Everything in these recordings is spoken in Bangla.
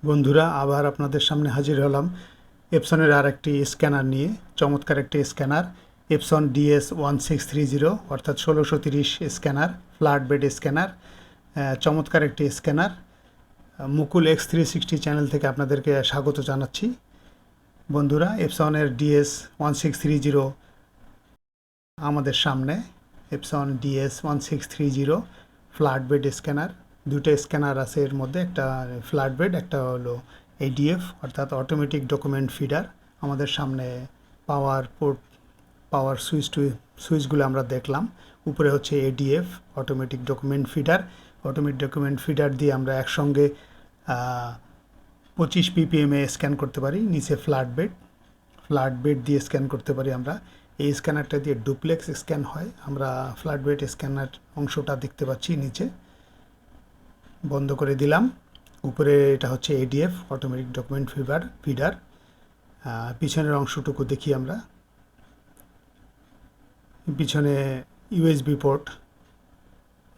বন্ধুরা আবার আপনাদের সামনে হাজির হলাম এপসনের আর একটি স্ক্যানার নিয়ে। চমৎকার একটি স্ক্যানার এপসন DS 1630 অর্থাৎ 1630 স্ক্যানার, ফ্ল্যাট বেড স্ক্যানার। চমৎকার একটি স্ক্যানার। মুকুল X360 চ্যানেল থেকে আপনাদেরকে স্বাগত জানাচ্ছি। বন্ধুরা এপসনের DS 1630 আমাদের সামনে। Epson DS 1630 flatbed scanner. দুটো স্ক্যানার আছে এর মধ্যে, একটা ফ্ল্যাট বেড, একটা হলো ADF অর্থাৎ অটোমেটিক ডকুমেন্ট ফিডার। আমাদের সামনে পাওয়ার পোর্ট, পাওয়ার সুইচগুলো আমরা দেখলাম। উপরে হচ্ছে ADF automatic document feeder. Automatic document feeder দিয়ে আমরা একসঙ্গে 25 ppm স্ক্যান করতে পারি। নিচে ফ্ল্যাট বেড দিয়ে স্ক্যান করতে পারি আমরা। এই স্ক্যানারটা দিয়ে ডুপ্লেক্স স্ক্যান হয়। আমরা ফ্ল্যাট বেড স্ক্যানার অংশটা দেখতে পাচ্ছি নিচে। বন্ধ করে দিলাম। উপরে এটা হচ্ছে ADF অটোমেটিক ডকুমেন্ট ফিডার। পিছনের অংশটুকু দেখি আমরা। পিছনে USB পোর্ট,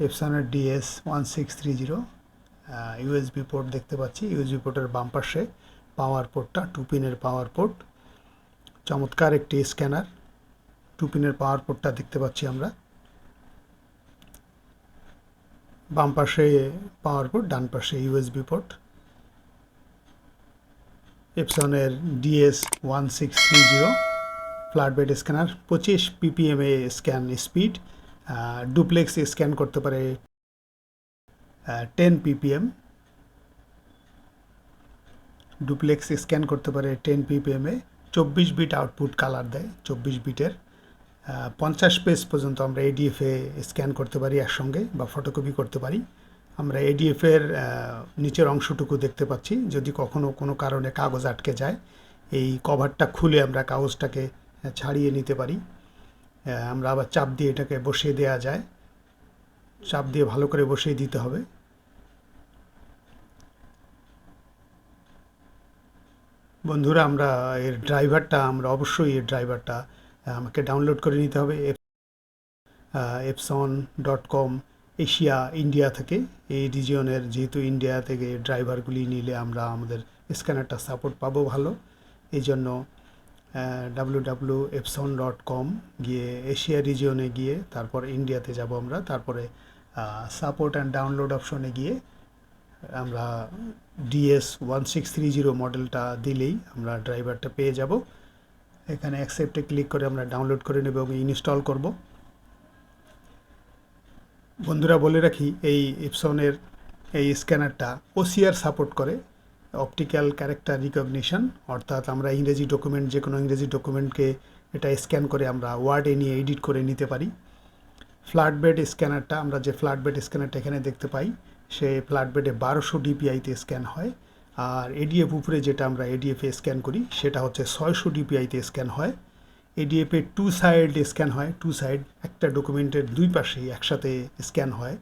এপসনের DS 1630 USB পোর্ট দেখতে পাচ্ছি। USB পোর্টের বাম পাশে পাওয়ার পোর্টটা, 2 পিনের পাওয়ার পোর্ট। চমৎকার একটি স্ক্যানার। 2 পিনের পাওয়ার পোর্টটা দেখতে পাচ্ছি আমরা। বাম পাশে পাওয়ার পোর্ট, ডান পাশে USB পোর্ট। এপসনের DS 1630 flatbed scanner, 25 ppm scan speed. Duplex scan করতে পারে 10 ppm। ডুপ্লেক্স স্ক্যান করতে পারে 10 ppm এ। 24 বিট আউটপুট কালার দেয়, 24 বিটের। 50 পেজ পর্যন্ত আমরা ADF এ স্ক্যান করতে পারি একসঙ্গে, বা ফটোকপি করতে পারি। আমরা ADF এর নিচের অংশটুকু দেখতে পাচ্ছি। যদি কখনো কোনো কারণে কাগজ আটকে যায়, এই কভারটা খুলে আমরা কাগজটাকে ছাড়িয়ে নিতে পারি। আমরা আবার চাপ দিয়ে এটাকে বসিয়ে দেওয়া যায়। চাপ দিয়ে ভালো করে বসিয়ে দিতে হবে। বন্ধুরা আমরা অবশ্যই এর ড্রাইভারটা আমাকে ডাউনলোড করে নিতে হবে epson.com এশিয়া ইন্ডিয়া থেকে। এই রিজিয়নের, যেহেতু ইন্ডিয়া থেকে ড্রাইভারগুলি নিলে আমরা আমাদের স্ক্যানারটা সাপোর্ট পাবো ভালো। এই জন্য www.epson.com গিয়ে এশিয়া রিজিয়নে গিয়ে তারপর ইন্ডিয়াতে যাব আমরা। তারপরে সাপোর্ট অ্যান্ড ডাউনলোড অপশনে গিয়ে আমরা DS 1630 মডেলটা দিলেই আমরা ড্রাইভারটা পেয়ে যাব। এখানে অ্যাকসেপ্টে ক্লিক করে আমরা ডাউনলোড করে নেব এবং ইনস্টল করব। বন্ধুরা বলে রাখি, এই এপসনের এই স্ক্যানারটা OCR সাপোর্ট করে, অপটিক্যাল ক্যারেক্টার রিকগনিশন। অর্থাৎ আমরা ইংরেজি ডকুমেন্ট, যে কোনো ইংরেজি ডকুমেন্টকে এটা স্ক্যান করে আমরা ওয়ার্ডে নিয়ে এডিট করে নিতে পারি। ফ্ল্যাট বেড স্ক্যানারটা, আমরা যে ফ্ল্যাট বেড স্ক্যানারটা এখানে দেখতে পাই, সে ফ্ল্যাট বেডে 1200 DPI-তে স্ক্যান হয়। আর ADF উপরে যেটা আমরা ADF-এ স্ক্যান করি, সেটা হচ্ছে 600 DPI-তে স্ক্যান হয়। ADF-এ 2 সাইড স্ক্যান হয়। 2 সাইড, একটা ডকুমেন্টের দুই পাশেই একসাথে স্ক্যান হয়,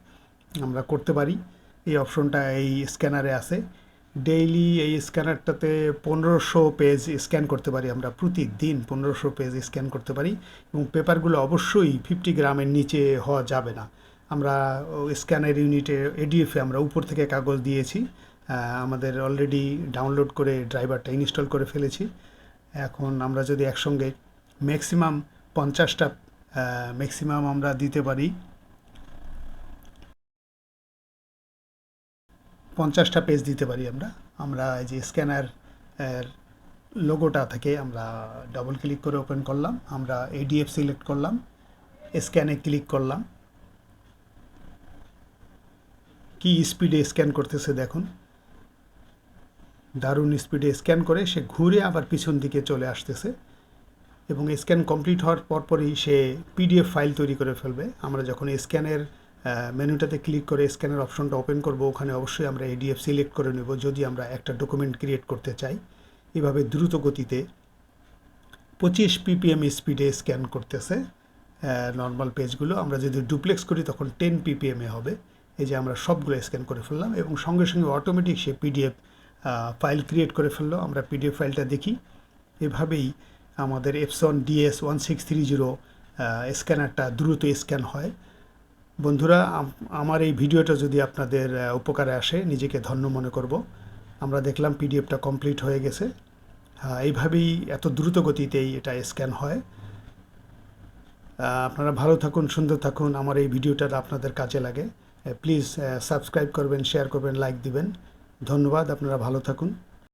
আমরা করতে পারি। এই অপশনটা এই স্ক্যানারে আছে। ডেইলি এই স্ক্যানারটাতে 1500 পেজ স্ক্যান করতে পারি আমরা। প্রতিদিন 1500 পেজ স্ক্যান করতে পারি। এবং পেপারগুলো অবশ্যই 50 গ্রামের নিচে হওয়া যাবে না। আমরা স্ক্যানের ইউনিটে ADF-এ আমরা উপর থেকে কাগজ দিয়েছি। আমাদের অলরেডি ডাউনলোড করে ড্রাইভারটা ইনস্টল করে ফেলেছি। এখন আমরা যদি একসঙ্গে ম্যাক্সিমাম 50টা ম্যাক্সিমাম আমরা দিতে পারি, 50টা পেজ দিতে পারি আমরা। আমরা এই যে স্ক্যানার লোগোটা থেকে আমরা ডাবল ক্লিক করে ওপেন করলাম। আমরা ADF সিলেক্ট করলাম, স্ক্যানে ক্লিক করলাম। কি স্পিডে স্ক্যান করতেছে দেখুন, দারুণ স্পিডে স্ক্যান করে সে ঘুরে আবার পিছন দিকে চলে আসতেছে। এবং স্ক্যান কমপ্লিট হওয়ার পরপরই সে PDF ফাইল তৈরি করে ফেলবে। আমরা যখন স্ক্যানের মেনুটাতে ক্লিক করে স্ক্যানের অপশনটা ওপেন করব, ওখানে অবশ্যই আমরা ADF সিলেক্ট করে নেব যদি আমরা একটা ডকুমেন্ট ক্রিয়েট করতে চাই। এভাবে দ্রুত গতিতে 25 ppm স্পিডে স্ক্যান করতেছে নর্মাল পেজগুলো। আমরা যদি ডুপ্লেক্স করি তখন 10 ppm হবে। এই যে আমরা সবগুলো স্ক্যান করে ফেললাম এবং সঙ্গে সঙ্গে অটোমেটিক সে PDF ফাইল ক্রিয়েট করে ফেললো। আমরা PDF ফাইলটা দেখি। এভাবেই আমাদের এপসন DS 1630 স্ক্যানারটা দ্রুত স্ক্যান হয়। বন্ধুরা, আমার এই ভিডিওটা যদি আপনাদের উপকারে আসে, নিজেকে ধন্য মনে করব। আমরা দেখলাম পিডিএফটা কমপ্লিট হয়ে গেছে। এইভাবেই এত দ্রুত গতিতেই এটা স্ক্যান হয়। আপনারা ভালো থাকুন, সুন্দর থাকুন, আমার এই ভিডিওটা আপনাদের কাজে লাগে। প্লিজ সাবস্ক্রাইব করবেন, শেয়ার করবেন, লাইক দিবেন। ধন্যবাদ, আপনারা ভালো থাকুন।